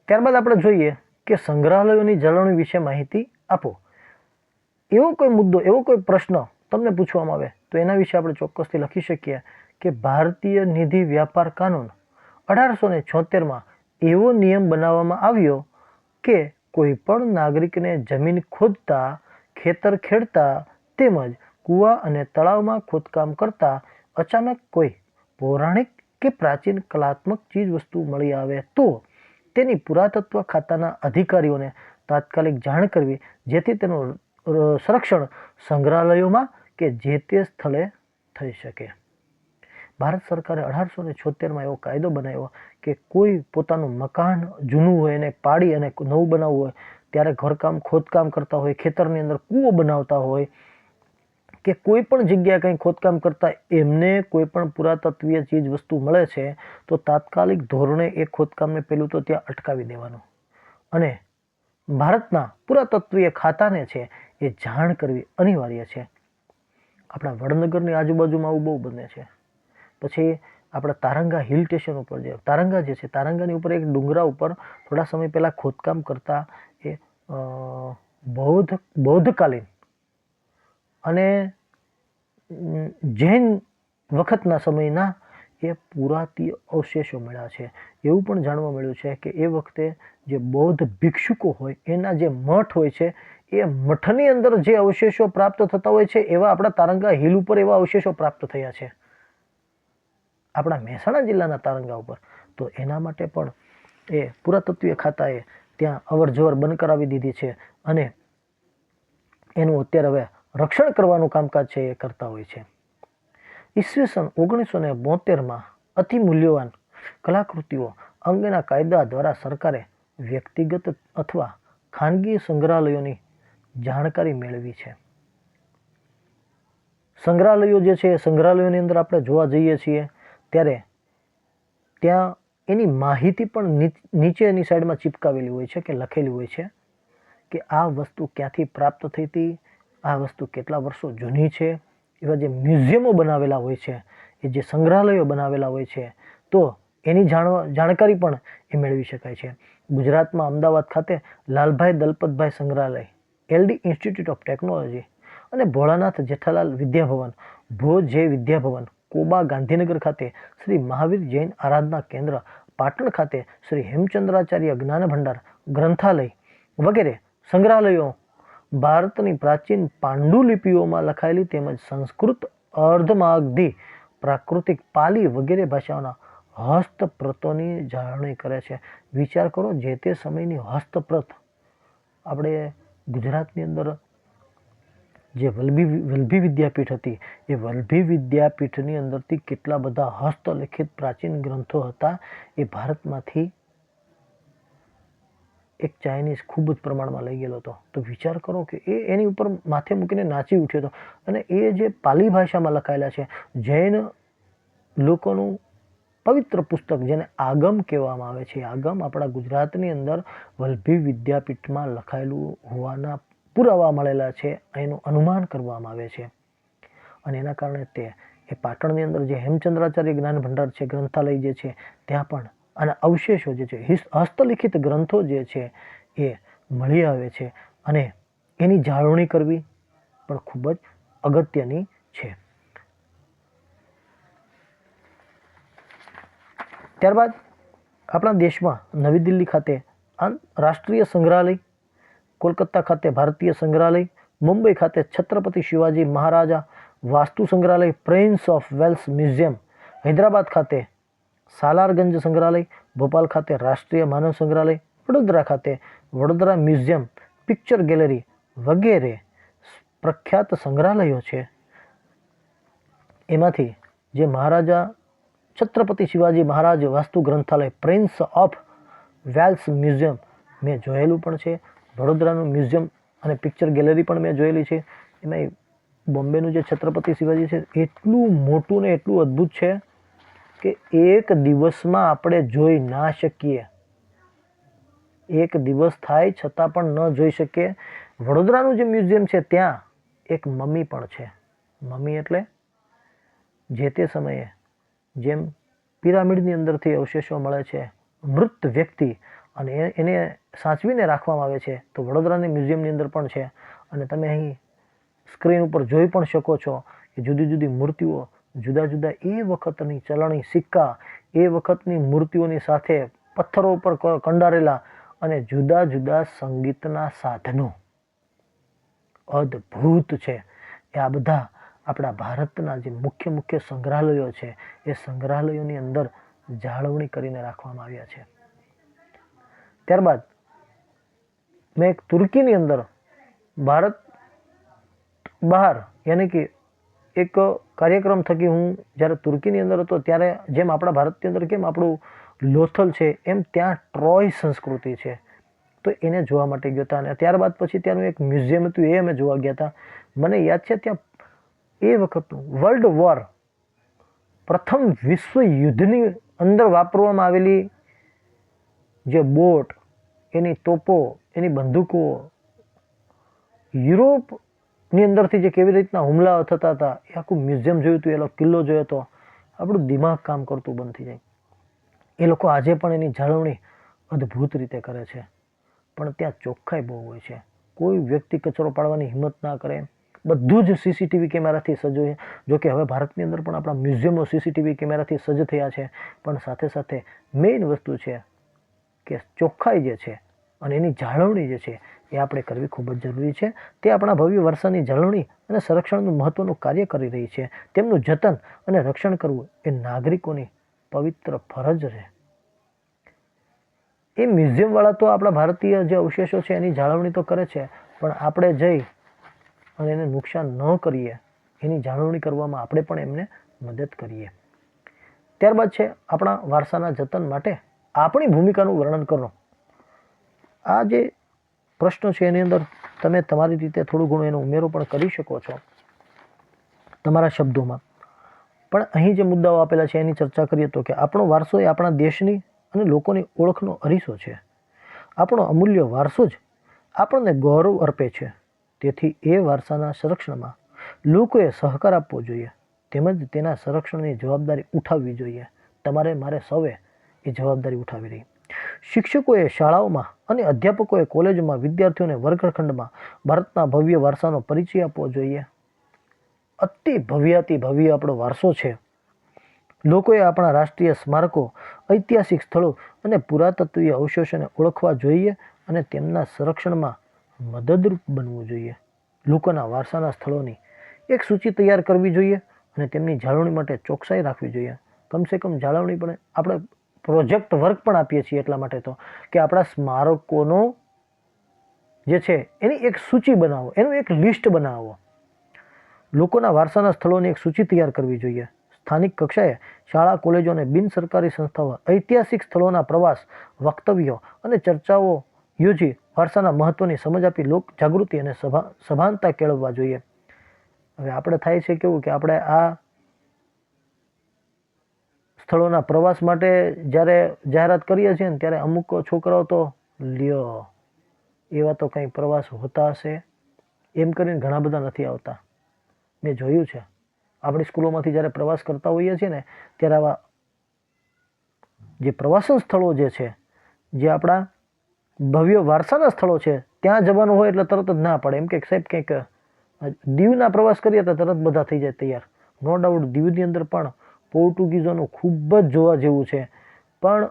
ત્યારબાદ આપણે જોઈએ કે સંગ્રહાલયોની જાળવણી વિશે માહિતી આપો. એવો કોઈ મુદ્દો, એવો કોઈ પ્રશ્ન તમને પૂછવામાં આવે તો એના વિશે આપણે ચોક્કસથી લખી શકીએ કે ભારતીય નિધિ વ્યાપાર કાનૂન 1876માં એવો નિયમ બનાવવામાં આવ્યો કે કોઈ પણ નાગરિકને જમીન ખોદતા, ખેતર ખેડતા તેમજ કૂવા અને તળાવમાં ખોદકામ કરતા અચાનક કોઈ પૌરાણિક કે પ્રાચીન કલાત્મક ચીજ વસ્તુ મળી આવે તો તેની પુરાતત્વ ખાતાના અધિકારીઓને તાત્કાલિક જાણ કરવી, જેથી તેનું સંરક્ષણ સંગ્રહાલયોમાં કે જે તે સ્થળે થઈ શકે. ભારત સરકારે 1876માં એવો કાયદો બનાવ્યો કે કોઈ પોતાનું મકાન જૂનું હોય એને પાડી અને નવું બનાવવું હોય ત્યારે ઘરકામ, ખોદકામ કરતા હોય, ખેતરની અંદર કૂવો બનાવતા હોય કે કોઈ પણ જગ્યાએ કંઈ ખોદકામ કરતા એમને કોઈ પણ પુરાતત્વીય ચીજ વસ્તુ મળે છે તો તાત્કાલિક ધોરણે એ ખોદકામને પેલું તો ત્યાં અટકાવી દેવાનું અને ભારતના પુરાતત્વીય ખાતાને છે એ જાણ કરવી અનિવાર્ય છે. આપણા વડનગરની આજુબાજુમાં આવું બહુ બને છે. પછી આપણા તારંગા હિલ સ્ટેશન ઉપર જે તારંગા જે છે, તારંગાની ઉપર એક ડુંગરા ઉપર થોડા સમય પહેલાં ખોદકામ કરતા એ બૌદ્ધકાલીન અને જૈન વખતના સમયના એ પુરાતીય અવશેષો મળ્યા છે. એવું પણ જાણવા મળ્યું છે કે એ વખતે જે બૌદ્ધ ભિક્ષુકો હોય એના જે મઠ હોય છે એ મઠની અંદર જે અવશેષો પ્રાપ્ત થતા હોય છે એવા આપણા તારંગા હિલ ઉપર એવા અવશેષો પ્રાપ્ત થયા છે, આપણા મહેસાણા જિલ્લાના તારંગા ઉપર. તો એના માટે પણ એ પુરાતત્વીય ખાતાએ ત્યાં અવર જવર બંધ કરાવી દીધી છે અને એનું અત્યારે હવે રક્ષણ કરવાનું કામકાજ છે એ કરતા હોય છે. ઈસવીસન 1972માં અતિ મૂલ્યવાન કલાકૃતિઓ અંગેના કાયદા દ્વારા સરકારે વ્યક્તિગત અથવા ખાનગી સંગ્રહાલયોની જાણકારી મેળવી છે. સંગ્રહાલયો જે છે, સંગ્રહાલયોની અંદર આપણે જોવા જઈએ છીએ ત્યારે ત્યાં એની માહિતી પણ નીચેની સાઈડમાં ચિપકાવેલી હોય છે કે લખેલી હોય છે કે આ વસ્તુ ક્યાંથી પ્રાપ્ત થઈ હતી, આ વસ્તુ કેટલા વર્ષો જૂની છે. એવા જે મ્યુઝિયમો બનાવેલા હોય છે, એ જે સંગ્રહાલયો બનાવેલા હોય છે તો એની જાણકારી પણ એ મેળવી શકાય છે. ગુજરાતમાં અમદાવાદ ખાતે લાલભાઈ દલપતભાઈ સંગ્રહાલય, LD ઇન્સ્ટિટ્યૂટ ઓફ ટેકનોલોજી અને ભોળાનાથ જેઠાલાલ વિદ્યાભવન, ભોજ જે વિદ્યાભવન, કોબા ગાંધીનગર ખાતે શ્રી મહાવીર જૈન આરાધના કેન્દ્ર, પાટણ ખાતે શ્રી હેમચંદ્રાચાર્ય જ્ઞાન ભંડાર ગ્રંથાલય વગેરે સંગ્રહાલયો ભારતની પ્રાચીન પાંડુલિપિઓમાં લખાયેલી તેમજ સંસ્કૃત, અર્ધમાગધી, પ્રાકૃતિક, પાલી વગેરે ભાષાઓના હસ્તપ્રતોની જાળવણી કરે છે. વિચાર કરો, જે તે સમયની હસ્તપ્રત આપણે ગુજરાતની અંદર જે વલ્લભી વિદ્યાપીઠ હતી એ વલ્લભી વિદ્યાપીઠની અંદરથી કેટલા બધા હસ્તલિખિત પ્રાચીન ગ્રંથો હતા એ ભારતમાંથી એક ચાઇનીઝ ખૂબ જ પ્રમાણમાં લઈ ગયેલો હતો. તો વિચાર કરો કે એ એની ઉપર માથે મૂકીને નાચી ઉઠ્યો હતો અને એ જે પાલી ભાષામાં લખાયેલા છે, જૈન લોકોનું પવિત્ર પુસ્તક જેને આગમ કહેવામાં આવે છે, આગમ આપણા ગુજરાતની અંદર વલ્લભી વિદ્યાપીઠમાં લખાયેલું હોવાના પુરાવા મળેલા છે, એનું અનુમાન કરવામાં આવે છે. અને એના કારણે તે એ પાટણની અંદર જે હેમચંદ્રાચાર્ય જ્ઞાન ભંડાર છે, ગ્રંથાલય જે છે ત્યાં પણ આના અવશેષો જે છે, હસ્તલિખિત ગ્રંથો જે છે એ મળી આવે છે અને એની જાળવણી કરવી પણ ખૂબ જ અગત્યની છે. ત્યારબાદ આપણા દેશમાં નવી દિલ્હી ખાતે રાષ્ટ્રીય સંગ્રહાલય, કોલકાતા ખાતે ભારતીય સંગ્રહાલય, મુંબઈ ખાતે Chhatrapati Shivaji Maharaja Vastu Sangrahalaya, Prince of Wales museum, Hyderabad ખાતે સાલારગંજ સંગ્રહાલય, ભોપાલ ખાતે રાષ્ટ્રીય માનવ સંગ્રહાલય, વડોદરા ખાતે વડોદરા મ્યુઝિયમ, પિક્ચર ગેલેરી વગેરે પ્રખ્યાત સંગ્રહાલયો છે. એમાંથી જે Maharaja Chhatrapati Shivaji Maharaj Vastu Granthalaya, Prince of Wales museum મેં જોયેલું પણ છે. વડોદરાનું મ્યુઝિયમ અને પિક્ચર ગેલેરી પણ મેં જોયેલી છે. એમાં બોમ્બેનું જે છત્રપતિ શિવાજી છે એટલું મોટું ને એટલું અદ્ભુત છે કે એક દિવસમાં આપણે જોઈ ના શકીએ. એક દિવસ થાય છતાં પણ ન જોઈ શકીએ. વડોદરાનું જે મ્યુઝિયમ છે ત્યાં એક મમ્મી પણ છે. મમ્મી એટલે જે તે સમયે જેમ પિરામિડની અંદરથી અવશેષો મળે છે મૃત વ્યક્તિ અને એને સાચવીને રાખવામાં આવે છે. તો વડોદરાની મ્યુઝિયમની અંદર પણ છે અને તમે અહીં સ્ક્રીન ઉપર જોઈ પણ શકો છો કે જુદી જુદી મૂર્તિઓ, જુદા જુદા એ વખતની ચલણી સિક્કા, એ વખતની મૂર્તિઓની સાથે પથ્થરો ઉપર કંડારેલા અને જુદા જુદા સંગીતના સાધનો અદ્ભુત છે. એ આ બધા આપણા ભારતના જે મુખ્ય મુખ્ય સંગ્રહાલયો છે એ સંગ્રહાલયોની અંદર જાળવણી કરીને રાખવામાં આવ્યા છે. ત્યારબાદ મેં એક તુર્કીની અંદર ભારત બહાર યાની કે એક કાર્યક્રમ થકી હું જ્યારે તુર્કીની અંદર હતો ત્યારે જેમ આપણા ભારતની અંદર કેમ આપણું લોથલ છે એમ ત્યાં ટ્રોય સંસ્કૃતિ છે, તો એને જોવા માટે ગયા હતા. અને ત્યારબાદ પછી ત્યાંનું એક મ્યુઝિયમ હતું, એ અમે જોવા ગયા હતા. મને યાદ છે ત્યાં એ વખતનું વર્લ્ડ વોર, પ્રથમ વિશ્વ યુદ્ધની અંદર વાપરવામાં આવેલી જે બોટ, એની તોપો, એની બંદૂકો, યુરોપની અંદરથી જે કેવી રીતના હુમલાઓ થતા હતા એ આખું મ્યુઝિયમ જોયું હતું, એ કિલ્લો જોયો હતો. આપણું દિમાગ કામ કરતું બંધ થઈ જાય. એ લોકો આજે પણ એની જાળવણી અદ્ભુત રીતે કરે છે, પણ ત્યાં ચોખ્ખાઈ બહુ હોય છે. કોઈ વ્યક્તિ કચરો પાડવાની હિંમત ના કરે. બધું જ સીસીટીવી કેમેરાથી સજ્જ હોય. જોકે હવે ભારતની અંદર પણ આપણા મ્યુઝિયમો સીસીટીવી કેમેરાથી સજ્જ થયા છે, પણ સાથે સાથે મેઇન વસ્તુ છે કે ચોખ્ખાઈ જે છે અને એની જાળવણી જે છે એ આપણે કરવી ખૂબ જ જરૂરી છે. તે આપણા ભવ્ય વારસાની જાળવણી અને સંરક્ષણનું મહત્વનું કાર્ય કરી રહી છે. તેમનું જતન અને રક્ષણ કરવું એ નાગરિકોની પવિત્ર ફરજ છે. એ મ્યુઝિયમવાળા તો આપણા ભારતીય જે અવશેષો છે એની જાળવણી તો કરે છે, પણ આપણે જઈ અને એને નુકસાન ન કરીએ, એની જાળવણી કરવામાં આપણે પણ એમને મદદ કરીએ. ત્યારબાદ છે આપણા વારસાના જતન માટે આપણી ભૂમિકાનું વર્ણન કરો. આ જે પ્રશ્ન છે એની અંદર તમે તમારી રીતે થોડું ઘણું એનો ઉમેરો પણ કરી શકો છો તમારા શબ્દોમાં. પણ અહીં જે મુદ્દાઓ આપેલા છે એની ચર્ચા કરીએ તો કે આપણો વારસો એ આપણા દેશની અને લોકોની ઓળખનો અરીસો છે. આપણો અમૂલ્ય વારસો જ આપણને ગૌરવ અર્પે છે. તેથી એ વારસાના સંરક્ષણમાં લોકોએ સહકાર આપવો જોઈએ, તેમજ તેના સંરક્ષણની જવાબદારી ઉઠાવવી જોઈએ. તમારે મારે સૌએ એ જવાબદારી ઉઠાવી રહી. શિક્ષકોએ શાળાઓમાં અને અધ્યાપકોએ કોલેજોમાં વિદ્યાર્થીઓને વર્ગખંડમાં ભારતના ભવ્ય વારસાનો પરિચય આપવો જોઈએ. અતિ ભવ્ય આપણો વારસો છે. લોકોએ આપણા રાષ્ટ્રીય સ્મારકો, ઐતિહાસિક સ્થળો અને પુરાતત્વીય અવશેષોને ઓળખવા જોઈએ અને તેમના સંરક્ષણમાં મદદરૂપ બનવું જોઈએ. લોકોના વારસાના સ્થળોની એક સૂચિ તૈયાર કરવી જોઈએ અને તેમની જાળવણી માટે ચોકસાઈ રાખવી જોઈએ. કમસે કમ જાળવણી પણ આપણે પ્રોજેક્ટ વર્ક પણ આપીએ છીએ એટલા માટે તો કે આપણા સ્મારકોનો જે છે એની એક સૂચિ બનાવો, એનું એક લિસ્ટ બનાવો. લોકોના વારસાના સ્થળોની એક સૂચિ તૈયાર કરવી જોઈએ. સ્થાનિક કક્ષાએ શાળા, કોલેજો અને બિન સરકારી સંસ્થાઓ ઐતિહાસિક સ્થળોના પ્રવાસ, વક્તવ્યો અને ચર્ચાઓ યોજી વારસાના મહત્વની સમજ આપી લોક જાગૃતિ અને સભાનતા કેળવવા જોઈએ. હવે આપણે થાય છે કેવું કે આપણે આ સ્થળોના પ્રવાસ માટે જ્યારે જાહેરાત કરીએ છીએ ને ત્યારે અમુક છોકરાઓ તો લ્યો એવા તો કંઈ પ્રવાસ હોતા હશે એમ કરીને ઘણા બધા નથી આવતા. મેં જોયું છે આપણી સ્કૂલોમાંથી જ્યારે પ્રવાસ કરતા હોઈએ છીએ ને ત્યારે આવા જે પ્રવાસન સ્થળો જે છે, જે આપણા ભવ્ય વારસાના સ્થળો છે ત્યાં જવાનું હોય એટલે તરત જ ના પડે. એમ કે સાહેબ કંઈક દીવના પ્રવાસ કરીએ તો તરત બધા થઈ જાય તૈયાર. નો ડાઉટ દીવની અંદર પણ પોર્ટુગીઝોનું ખૂબ જ જોવા જેવું છે, પણ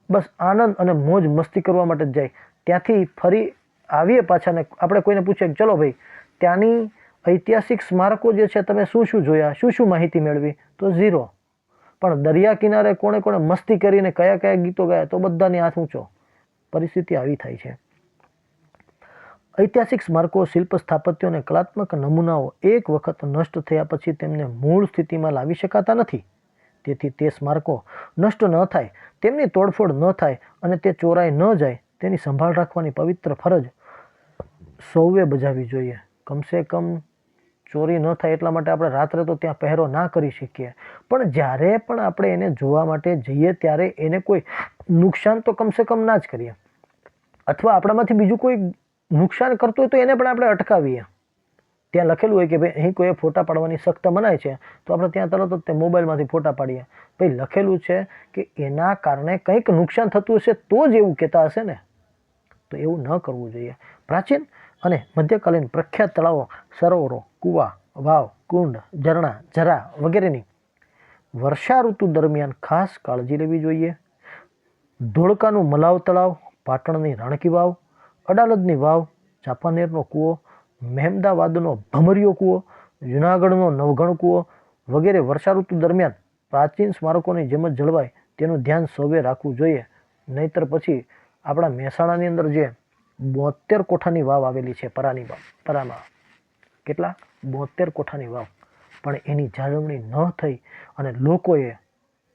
બસ આનંદ અને મોજ મસ્તી કરવા માટે જ જાય. ત્યાંથી ફરી આવીએ પાછા ને આપણે કોઈને પૂછીએ ચલો ભાઈ ત્યાંની ઐતિહાસિક સ્મારકો જે છે તમે શું શું જોયા, શું શું માહિતી મેળવી, તો ઝીરો. પણ દરિયા કિનારે કોણે કોણે મસ્તી કરીને કયા કયા ગીતો ગાયા તો બધાની હાથ ઊંચો. પરિસ્થિતિ આવી થાય છે. ઐતિહાસિક સ્મારકો, શિલ્પ સ્થાપત્યો અને કલાત્મક નમૂનાઓ એક વખત નષ્ટ થયા પછી તેમને મૂળ સ્થિતિમાં લાવી શકાતા નથી. તેથી તે સ્મારકો નષ્ટ ન થાય, તેમની તોડફોડ ન થાય અને તે ચોરાઈ ન જાય તેની સંભાળ રાખવાની પવિત્ર ફરજ સૌએ બજાવવી જોઈએ. કમસે કમ ચોરી ન થાય એટલા માટે આપણે રાત્રે તો ત્યાં પહેરો ના કરી શકીએ, પણ જ્યારે પણ આપણે એને જોવા માટે જઈએ ત્યારે એને કોઈ નુકસાન તો કમસે કમ ના જ કરીએ, અથવા આપણામાંથી બીજું કોઈ નુકસાન કરતું હોય તો એને પણ આપણે અટકાવીએ. ત્યાં લખેલું હોય કે ભાઈ અહીં કોઈ ફોટા પાડવાની સખ્ત મનાય છે, તો આપણે ત્યાં તરત જ તે મોબાઈલમાંથી ફોટા પાડીએ. ભાઈ લખેલું છે કે એના કારણે કંઈક નુકસાન થતું હશે તો જ એવું કહેતા હશે ને, તો એવું ન કરવું જોઈએ. પ્રાચીન અને મધ્યકાલીન પ્રખ્યાત તળાવો, સરોવરો, કૂવા, વાવ, કુંડ, ઝરણા, ઝરા વગેરેની વર્ષા ઋતુ દરમિયાન ખાસ કાળજી લેવી જોઈએ. ધોળકાનું મલાવ તળાવ, પાટણની રાણકી વાવ, અડાલજની વાવ, ચાંપાનેરનો કૂવો, મહેમદાવાદનો ભમરિયો કૂવો, જૂનાગઢનો નવઘણ કૂવો વગેરે વર્ષા ઋતુ દરમિયાન પ્રાચીન સ્મારકોની જેમ જ જળવાય તેનું ધ્યાન સૌએ રાખવું જોઈએ. નહીતર પછી આપણા મહેસાણાની અંદર જે 72 કોઠાની વાવ આવેલી છે, પરામાં કેટલા 72 કોઠાની વાવ, પણ એની જાળવણી ન થઈ અને લોકોએ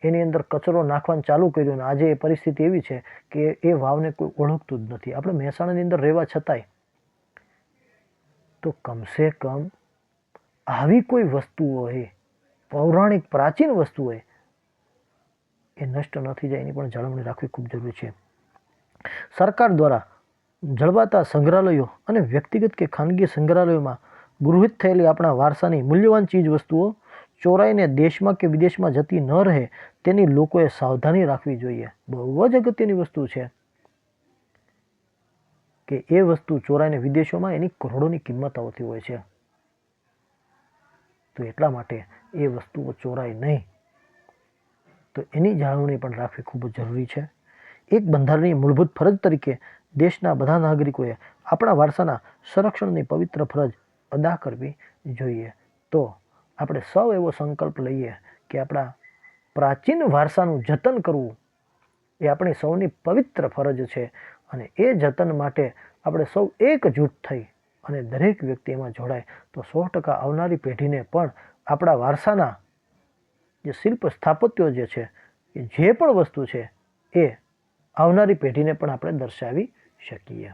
એની અંદર કચરો નાખવાનું ચાલુ કર્યું અને આજે એ પરિસ્થિતિ એવી છે કે એ વાવને કોઈ ઓળખતું જ નથી. આપણે મહેસાણાની અંદર રહેવા છતાંય તો કમસે કમ આવી કોઈ વસ્તુઓ હોય, પૌરાણિક પ્રાચીન વસ્તુ હોય, એ નષ્ટ ન થઈ જાય એની પણ જાળવણી રાખવી ખૂબ જરૂરી છે. સરકાર દ્વારા જળવાતા સંગ્રહાલયો અને વ્યક્તિગત કે ખાનગી સંગ્રહાલયોમાં ગૃહિત થયેલી આપણા વારસાની મૂલ્યવાન ચીજ વસ્તુઓ ચોરાઈને દેશમાં કે વિદેશમાં જતી ન રહે તેની લોકોએ સાવધાની રાખવી જોઈએ. બહુ જ અગત્યની વસ્તુ છે કે એ વસ્તુ ચોરાઈને વિદેશોમાં એની કરોડોની કિંમત આવતી હોય છે. તો એટલા માટે એ વસ્તુઓ ચોરાય નહીં, તો એની જાળવણી પણ રાખવી ખૂબ જ જરૂરી છે. એક બંધારણીય મૂળભૂત ફરજ તરીકે દેશના બધા નાગરિકોએ આપણા વારસાના સંરક્ષણની પવિત્ર ફરજ અદા કરવી જોઈએ. તો આપણે સૌ એવો સંકલ્પ લઈએ કે આપણા પ્રાચીન વારસાનું જતન કરવું એ આપણી સૌની પવિત્ર ફરજ છે અને એ જતન માટે આપણે સૌ એકજૂટ થઈ અને દરેક વ્યક્તિ એમાં જોડાય તો 100% આવનારી પેઢીને પણ આપણા વારસાના જે શિલ્પ સ્થાપત્યો જે છે, જે પણ વસ્તુ છે એ આવનારી પેઢીને પણ આપણે દર્શાવી શકીએ.